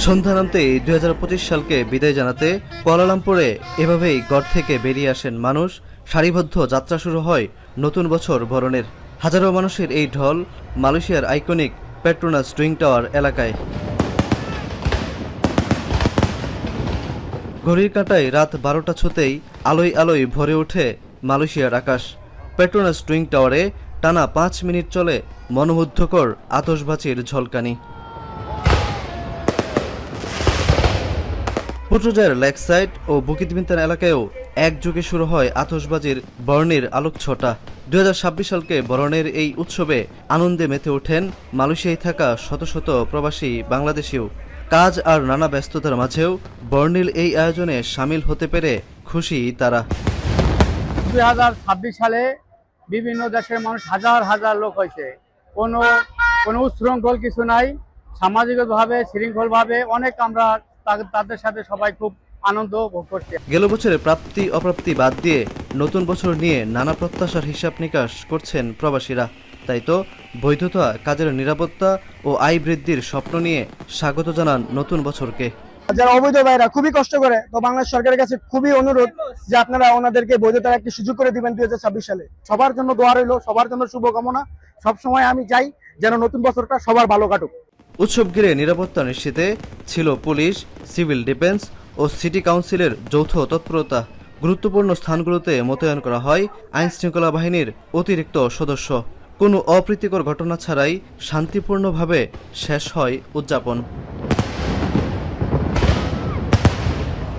সন্ধ্যা নামতেই 2025 সালকে বিদায় জানাতে কুয়ালালামপুরে এভাবেই ঘর থেকে বেরিয়ে আসেন মানুষ। সারিবদ্ধ যাত্রা শুরু হয় নতুন বছর বরণের। হাজারো মানুষের এই ঢল মালয়েশিয়ার আইকনিক পেট্রোনাস টুইন টাওয়ার এলাকায়। ঘড়ির কাঁটায় রাত 12টা ছুতেই আলোয় আলোয় ভরে ওঠে মালয়েশিয়ার আকাশ। পেট্রোনাস টুইন টাওয়ারে টানা 5 মিনিট চলে মনোমুগ্ধকর আতশবাজির ঝলকানি। পুত্রজায়ের লেক সাইড ও বুকিত বিন্তান এলাকায়ও একযোগে শুরু হয় আতশবাজির বর্ণের আলোকছটা। 2026 সালকে বরণের এই উৎসবে আনন্দে মেতে ওঠেন মালয়েশিয়ায় থাকা শত শত প্রবাসী বাংলাদেশিও। কাজ আর নানা ব্যস্ততার মাঝেও বর্ণিল এই আয়োজনে সামিল হতে পেরে খুশি তারা। 2026 সালে বিভিন্ন দেশের মানুষ হাজার হাজার লোক হয়েছে। কোনো উচ্ছৃঙ্খল কিছু নাই, সামাজিকভাবে শৃঙ্খলভাবে অনেক আমরা তাদের সাথে সবাই খুব আনন্দ ভোগ করছি। গেল বছরের প্রাপ্তি অপ্রাপ্তি বাদ দিয়ে নতুন বছর নিয়ে নানা প্রত্যাশার হিসাব নিকাশ করছেন প্রবাসীরা। তাই তো বৈধতা, কাজের নিরাপত্তা ও আয় বৃদ্ধির স্বপ্ন নিয়ে স্বাগত জানান নতুন বছরকে। যারা অবৈধ ভাইরা খুবই কষ্ট করে, তো বাংলাদেশ সরকারের কাছে খুবই অনুরোধ যে আপনারা ওনাদেরকে বৈধতার একটি সুযোগ করে দিবেন 2026 সালে। সবার জন্য দোয়া রইল, সবার জন্য শুভকামনা। সবসময় আমি চাই যেন নতুন বছরটা সবার ভালো কাটুক। উৎসব ঘিরে নিরাপত্তা নিশ্চিতে ছিল পুলিশ, সিভিল ডিফেন্স ও সিটি কাউন্সিলের যৌথ তৎপরতা। গুরুত্বপূর্ণ স্থানগুলোতে মোতায়েন করা হয় আইন শৃঙ্খলা বাহিনীর অতিরিক্ত সদস্য। কোনো অপ্রীতিকর ঘটনা ছাড়াই শান্তিপূর্ণভাবে শেষ হয় উদযাপন।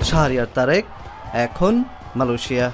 শাহরিয়ার তারেক, এখন মালয়েশিয়া।